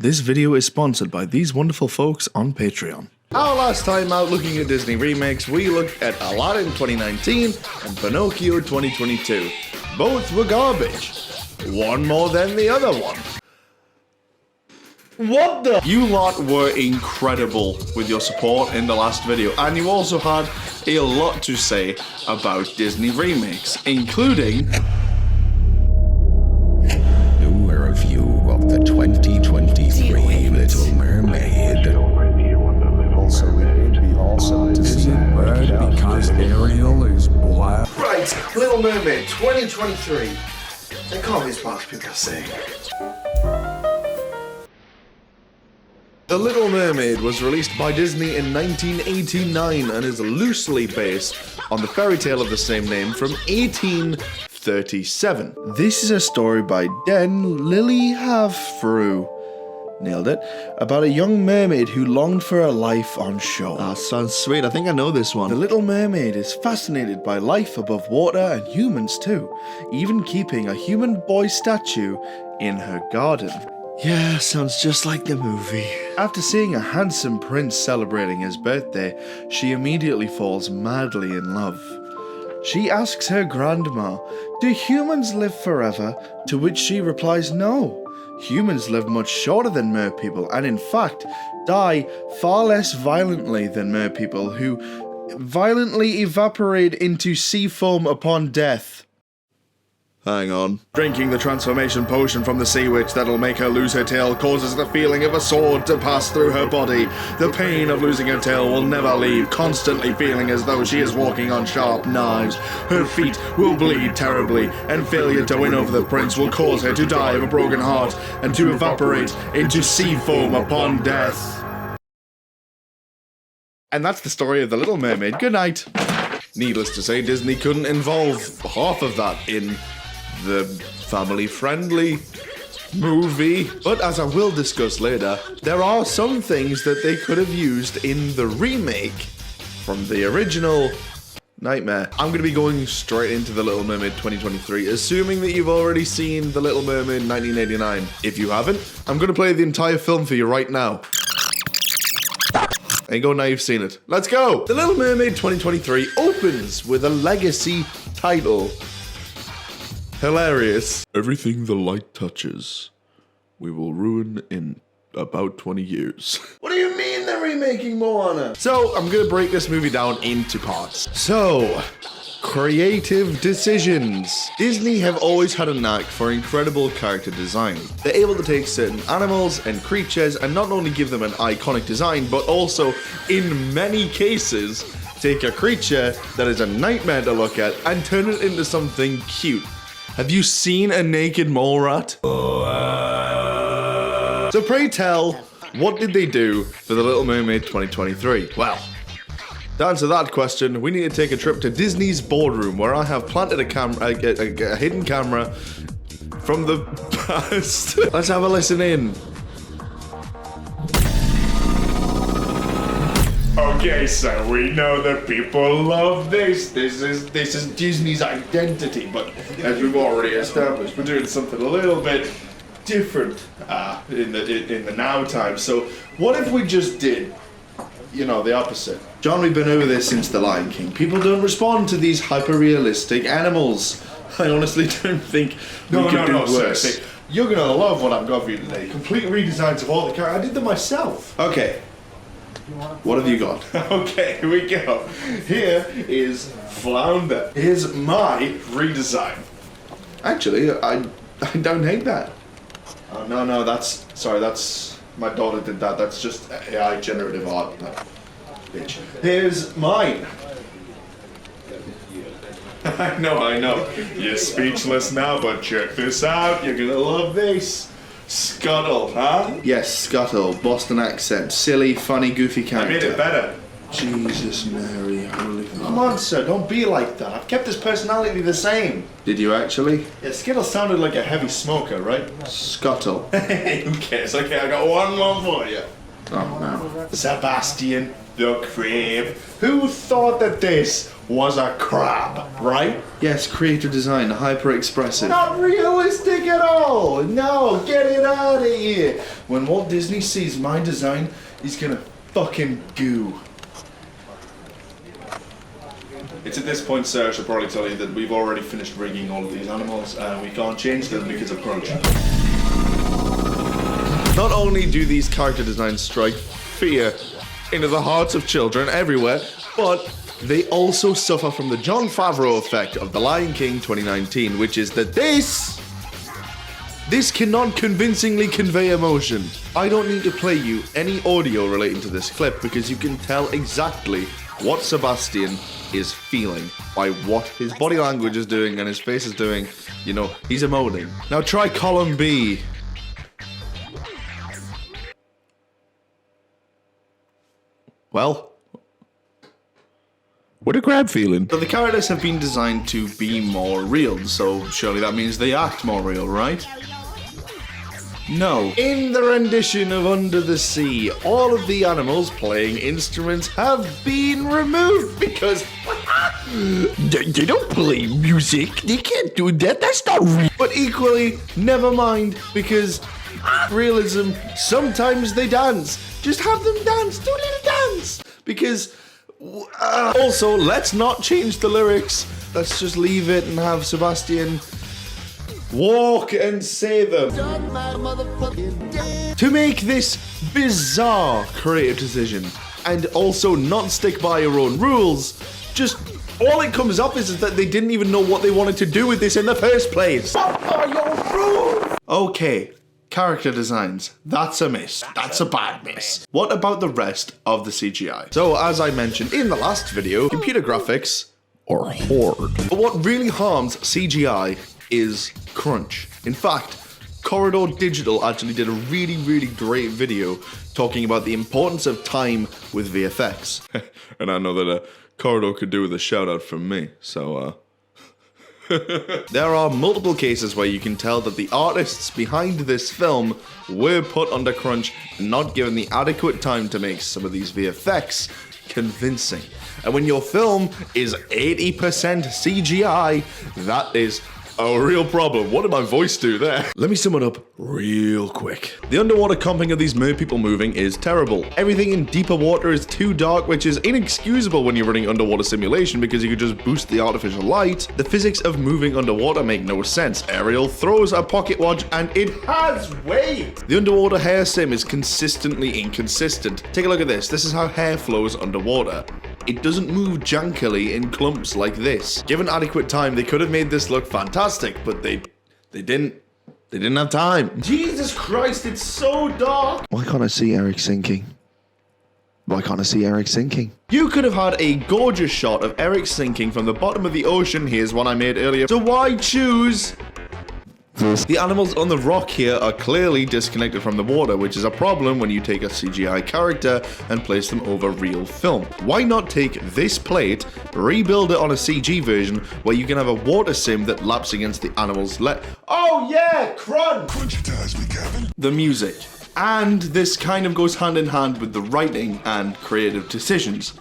This video is sponsored by these wonderful folks on Patreon. Our last time out looking at Disney remakes, we looked at Aladdin 2019 and Pinocchio 2022. Both were garbage. One more than the other one. What the? You lot were incredible with your support in the last video, and you also had a lot to say about Disney remakes, including Do a review of the 2023 Little Mermaid. Also, it would be awesome to see it bird because Ariel is black. Right, Little Mermaid 2023. They can't be as bad as people are saying. The Little Mermaid was released by Disney in 1989 and is loosely based on the fairy tale of the same name from 1837. This is a story by Den Lily Havfru. Nailed it. About a young mermaid who longed for a life on shore. Ah, sounds sweet. I think I know this one. The Little Mermaid is fascinated by life above water and humans too, even keeping a human boy statue in her garden. Yeah, sounds just like the movie. After seeing a handsome prince celebrating his birthday, she immediately falls madly in love. She asks her grandma, "Do humans live forever?" To which she replies, "No. Humans live much shorter than merpeople, and in fact, die far less violently than merpeople, who violently evaporate into sea foam upon death." Hang on. Drinking the transformation potion from the sea witch that'll make her lose her tail causes the feeling of a sword to pass through her body. The pain of losing her tail will never leave, constantly feeling as though she is walking on sharp knives. Her feet will bleed terribly, and failure to win over the prince will cause her to die of a broken heart and to evaporate into sea foam upon death. And that's the story of The Little Mermaid. Good night. Needless to say, Disney couldn't involve half of that in the family-friendly movie. But as I will discuss later, there are some things that they could have used in the remake from the original Nightmare. I'm going to be going straight into The Little Mermaid 2023, assuming that you've already seen The Little Mermaid 1989. If you haven't, I'm going to play the entire film for you right now. And go now you've seen it. Let's go! The Little Mermaid 2023 opens with a legacy title. Hilarious. Everything the light touches, we will ruin in about 20 years. What do you mean they're remaking Moana? So, I'm gonna break this movie down into parts. So, creative decisions. Disney have always had a knack for incredible character design. They're able to take certain animals and creatures and not only give them an iconic design, but also, in many cases, take a creature that is a nightmare to look at and turn it into something cute. Have you seen a naked mole rat? So pray tell, what did they do for The Little Mermaid 2023? Well, to answer that question, we need to take a trip to Disney's boardroom, where I have planted a hidden camera from the past. Let's have a listen in. Okay, so we know that people love this. This is Disney's identity, but as we've already established, we're doing something a little bit different in the now time. So what if we just did, you know, the opposite? John, we've been over this since The Lion King. People don't respond to these hyper-realistic animals. I honestly don't think we could do worse. Seriously. You're gonna love what I've got for you today. Complete redesigns of all the characters. I did them myself. Okay. What have you got? Okay, here we go. Here is Flounder. Here's my redesign. Actually, I don't hate that. Oh, no, that's my daughter did that. That's just AI generative art. That bitch. Here's mine. I know. You're speechless now, but check this out. You're gonna love this. Scuttle, huh? Yes, Scuttle. Boston accent. Silly, funny, goofy character. I made it better. Jesus, Mary, holy... Come on, sir, don't be like that. I've kept his personality the same. Did you actually? Yeah, Skittle sounded like a heavy smoker, right? Scuttle. Hey, who cares? Okay, I got one more for you. Oh no. Sebastian the Crab. Who thought that this was a crab, right? Yes, creative design, hyper expressive. Not realistic at all! No, get it out of here! When Walt Disney sees my design, he's gonna fucking goo. It's at this point, sir, I should probably tell you that we've already finished rigging all of these animals and we can't change them because of crunch. Not only do these character designs strike fear into the hearts of children everywhere, but they also suffer from the Jon Favreau effect of The Lion King 2019, which is that this cannot convincingly convey emotion. I don't need to play you any audio relating to this clip because you can tell exactly what Sebastian is feeling by what his body language is doing and his face is doing. You know, he's emoting. Now try column B. Well, what a crab feeling. So the characters have been designed to be more real, so surely that means they act more real, right? No. In the rendition of Under the Sea, all of the animals playing instruments have been removed because they don't play music. They can't do that. That's not real. But equally, never mind, because realism, sometimes they dance. Just have them dance. Do a little dance. Because also, let's not change the lyrics. Let's just leave it and have Sebastian walk and say them. To make this bizarre creative decision and also not stick by your own rules, just all it comes up is that they didn't even know what they wanted to do with this in the first place. What are your rules? Okay, character designs. That's a miss. That's a bad miss. What about the rest of the CGI? So as I mentioned in the last video, computer graphics are hard. But what really harms CGI is crunch. In fact, Corridor Digital actually did a really great video talking about the importance of time with VFX. And I know that Corridor could do with a shout out from me, so there are multiple cases where you can tell that the artists behind this film were put under crunch and not given the adequate time to make some of these VFX convincing. And when your film is 80% CGI, that is a real problem. What did my voice do there? Let me sum it up real quick. The underwater comping of these mer people moving is terrible. Everything in deeper water is too dark, which is inexcusable when you're running underwater simulation because you could just boost the artificial light. The physics of moving underwater make no sense. Ariel throws a pocket watch and it has weight. The underwater hair sim is consistently inconsistent. Take a look at this. This is how hair flows underwater. It doesn't move jankily in clumps like this. Given adequate time, they could have made this look fantastic, but they didn't have time. Jesus Christ, it's so dark. Why can't I see Eric sinking? Why can't I see Eric sinking? You could have had a gorgeous shot of Eric sinking from the bottom of the ocean. Here's one I made earlier. So why choose this? The animals on the rock here are clearly disconnected from the water, which is a problem when you take a CGI character and place them over real film. Why not take this plate, rebuild it on a CG version where you can have a water sim that laps against the animals' Oh yeah, crunch! Crunchitize me, Kevin. The music. And this kind of goes hand in hand with the writing and creative decisions.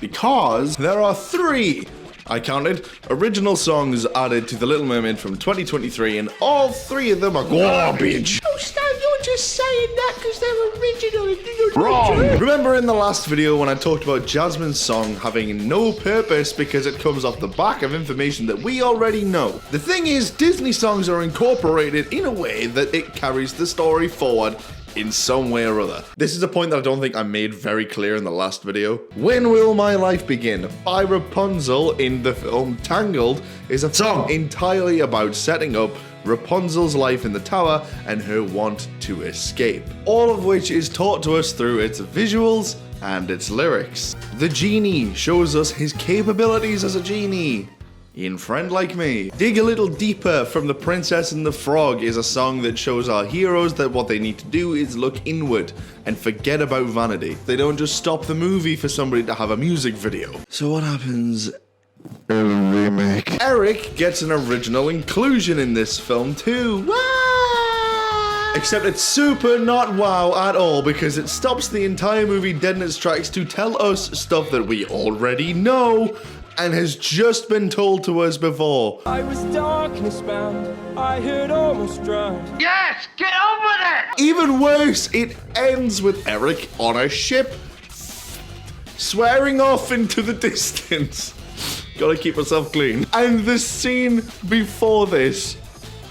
Because there are 3, I counted, original songs added to The Little Mermaid from 2023, and all 3 of them are garbage. Oh, Stan, you're just saying that because they're original. Wrong. Remember in the last video when I talked about Jasmine's song having no purpose because it comes off the back of information that we already know? The thing is, Disney songs are incorporated in a way that it carries the story forward in some way or other. This is a point that I don't think I made very clear in the last video. When Will My Life Begin by Rapunzel in the film Tangled is a song entirely about setting up Rapunzel's life in the tower and her want to escape. All of which is taught to us through its visuals and its lyrics. The Genie shows us his capabilities as a genie in Friend Like Me. Dig a Little Deeper from The Princess and the Frog is a song that shows our heroes that what they need to do is look inward and forget about vanity. They don't just stop the movie for somebody to have a music video. So what happens in Remake? Eric gets an original inclusion in this film too. Why? Except it's super not wow at all, because it stops the entire movie dead in its tracks to tell us stuff that we already know and has just been told to us before. I was darkness bound, I had almost drowned. Yes, get on with it! Even worse, it ends with Eric on a ship, swearing off into the distance. Gotta keep myself clean. And the scene before this,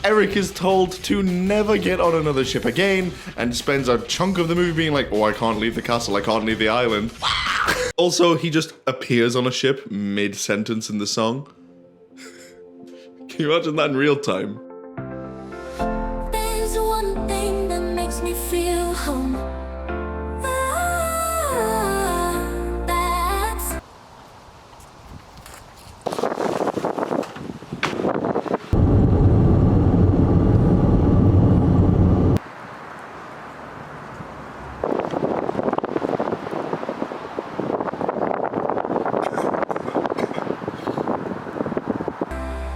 Eric is told to never get on another ship again and spends a chunk of the movie being like, oh, I can't leave the castle, I can't leave the island. Also, he just appears on a ship mid-sentence in the song. Can you imagine that in real time? There's one thing that makes me feel home. That's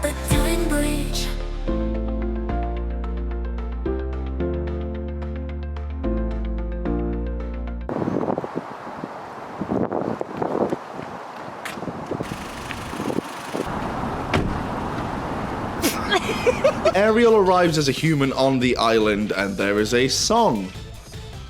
the Time Bridge. Ariel arrives as a human on the island, and there is a song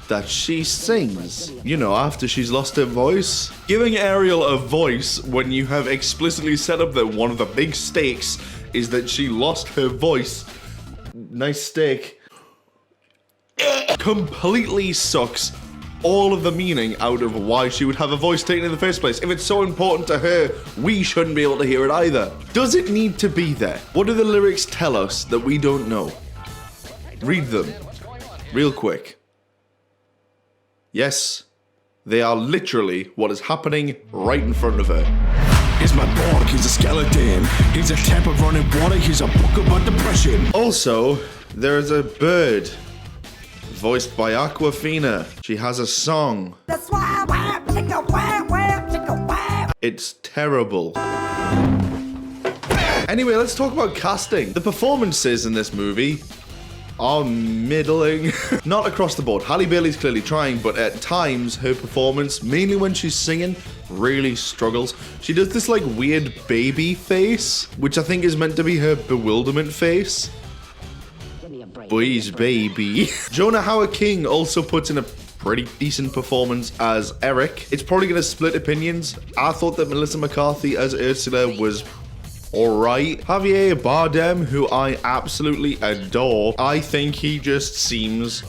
that she sings, you know, after she's lost her voice. Giving Ariel a voice when you have explicitly set up that one of the big stakes is that she lost her voice, nice steak, completely sucks all of the meaning out of why she would have a voice taken in the first place. If it's so important to her, we shouldn't be able to hear it either. Does it need to be there? What do the lyrics tell us that we don't know? Read them, real quick. Yes, they are literally what is happening right in front of her. He's my dog, he's a skeleton. He's a tap of running water, he's a book about depression. Also, there is a bird, voiced by Aquafina. She has a song. That's why I chicka wham. It's terrible. Anyway, let's talk about casting. The performances in this movie are middling. Not across the board. Halle Bailey's clearly trying, but at times her performance, mainly when she's singing, really struggles. She does this like weird baby face, which I think is meant to be her bewilderment face. Boys, baby. Jonah Hauer-King also puts in a pretty decent performance as Eric. It's probably going to split opinions. I thought that Melissa McCarthy as Ursula was alright. Javier Bardem, who I absolutely adore, I think he just seems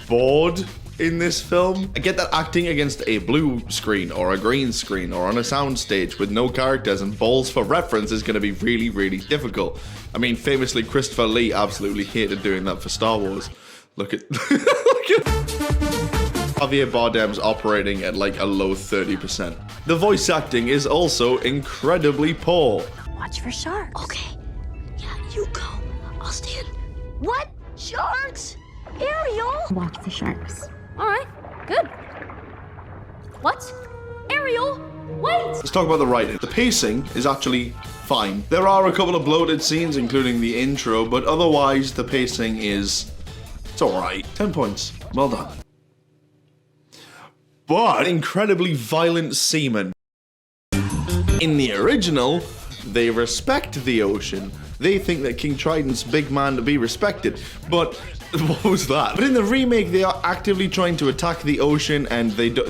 bored in this film. I get that acting against a blue screen or a green screen or on a soundstage with no characters and balls for reference is going to be really, really difficult. I mean, famously, Christopher Lee absolutely hated doing that for Star Wars. Look at... look at... Javier Bardem's operating at like a low 30%. The voice acting is also incredibly poor. Watch for sharks. Okay. Yeah, you go. I'll stand. What? Sharks? Ariel? Watch for sharks. All right. Good. What? Ariel? Wait! Let's talk about the writing. The pacing is actually fine. There are a couple of bloated scenes, including the intro, but otherwise the pacing is... it's alright. 10 points. Well done. But incredibly violent seamen. In the original, they respect the ocean. They think that King Triton's big man to be respected. But what was that? But in the remake, they are actively trying to attack the ocean, and they do.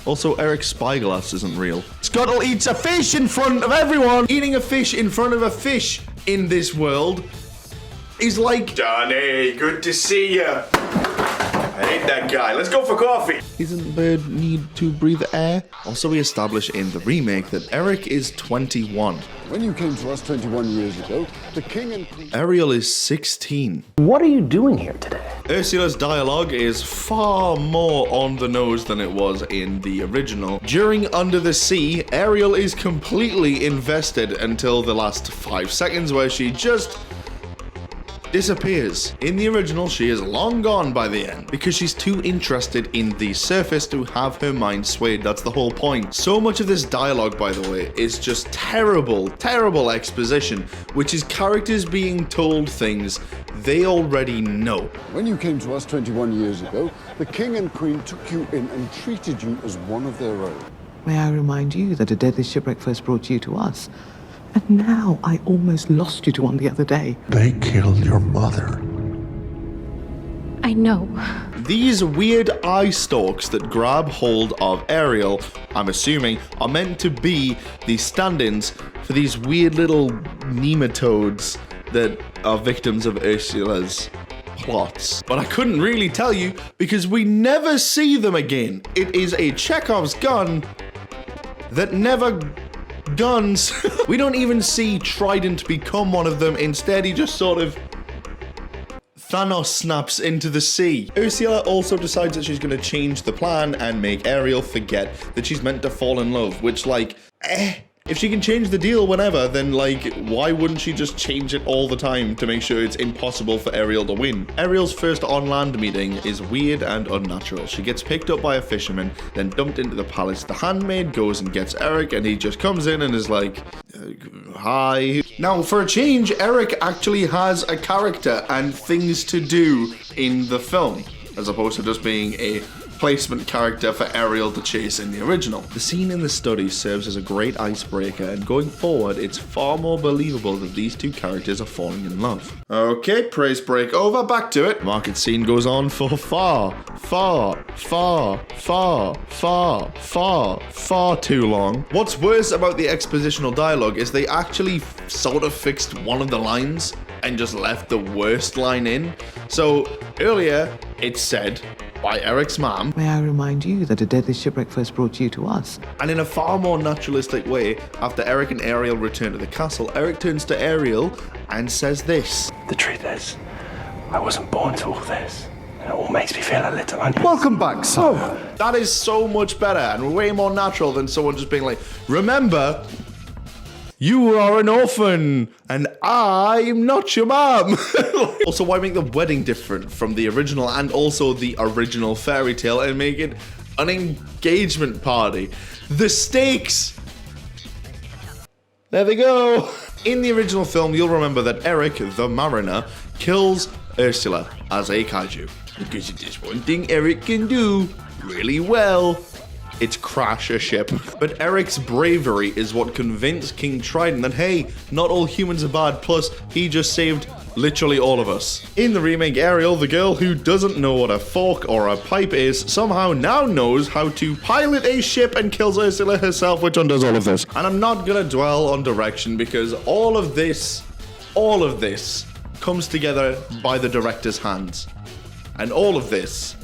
Also, Eric's spyglass isn't real. Scuttle eats a fish in front of everyone. Eating a fish in front of a fish in this world is like, Johnny, good to see you. I hate that guy. Let's go for coffee. Doesn't bird need to breathe air? Also, we establish in the remake that Eric is 21. When you came to us 21 years ago, the king and queen... Ariel is 16. What are you doing here today? Ursula's dialogue is far more on the nose than it was in the original. During Under the Sea, Ariel is completely invested until the last 5 seconds where she just disappears. In the original, she is long gone by the end because she's too interested in the surface to have her mind swayed. That's the whole point. So much of this dialogue, by the way, is just terrible, terrible exposition, which is characters being told things they already know. When you came to us 21 years ago, the king and queen took you in and treated you as one of their own. May I remind you that a deadly shipwreck first brought you to us? And now I almost lost you to one the other day. They killed your mother. I know. These weird eye stalks that grab hold of Ariel, I'm assuming, are meant to be the stand-ins for these weird little nematodes that are victims of Ursula's plots. But I couldn't really tell you because we never see them again. It is a Chekhov's gun that never guns. We don't even see Trident become one of them. Instead, he just sort of Thanos snaps into the sea. Ursula also decides that she's going to change the plan and make Ariel forget that she's meant to fall in love, which, like, if she can change the deal whenever, then, like, why wouldn't she just change it all the time to make sure it's impossible for Ariel to win? Ariel's first on-land meeting is weird and unnatural. She gets picked up by a fisherman, then dumped into the palace. The handmaid goes and gets Eric, and he just comes in and is like, hi. Now, for a change, Eric actually has a character and things to do in the film, as opposed to just being a placement character for Ariel to chase in the original. The scene in the study serves as a great icebreaker, and going forward, it's far more believable that these two characters are falling in love. Okay, praise break over, back to it. Market scene goes on for far too long. What's worse about the expositional dialogue is they actually sort of fixed one of the lines and just left the worst line in. So earlier it said by Eric's mom, May I remind you that a deadly shipwreck first brought you to us? and in a far more naturalistic way, after Eric and Ariel return to the castle, Eric turns to Ariel and says this. The truth is, I wasn't born to all this. And it all makes me feel a little uneasy. Welcome back, sire. That is so much better and way more natural than someone just being like, remember, you are an orphan and I'm not your mom. Also, why make the wedding different from the original and also the original fairy tale and make it an engagement party? The stakes. There they go. In the original film, you'll remember that Eric, the mariner, kills Ursula as a kaiju. Because there's one thing Eric can do really well. It's crash a ship. But Eric's bravery is what convinced King Trident that, hey, not all humans are bad, plus he just saved literally all of us. In the remake, Ariel, the girl who doesn't know what a fork or a pipe is, somehow now knows how to pilot a ship and kills Ursula herself, which undoes all of this. And I'm not gonna dwell on direction because all of this comes together by the director's hands. And all of this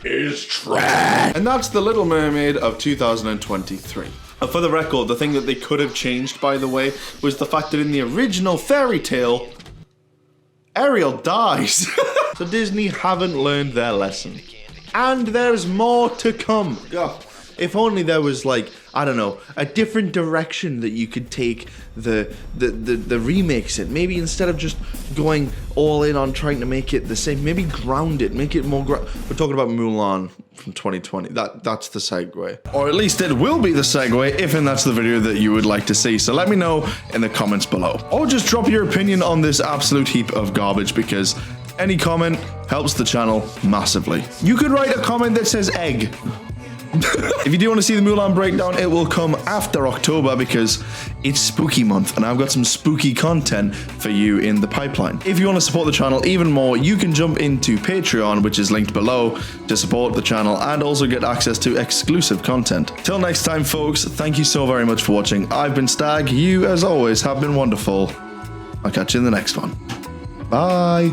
is trash. And that's The Little Mermaid of 2023. For the record, the thing that they could have changed, by the way, was the fact that in the original fairy tale, Ariel dies. So Disney haven't learned their lesson. And there's more to come. Ugh. If only there was, like, I don't know, a different direction that you could take the remakes in. Maybe instead of just going all in on trying to make it the same, maybe ground it, make it more We're talking about Mulan from 2020. That's the segue. Or at least it will be the segue if and that's the video that you would like to see. So let me know in the comments below. Or just drop your opinion on this absolute heap of garbage, because any comment helps the channel massively. You could write a comment that says egg. If you do want to see the Mulan breakdown, it will come after October because it's spooky month and I've got some spooky content for you in the pipeline. If you want to support the channel even more, you can jump into Patreon, which is linked below, to support the channel and also get access to exclusive content. Till next time, folks, thank you so very much for watching. I've been Stag. You, as always, have been wonderful. I'll catch you in the next one. Bye.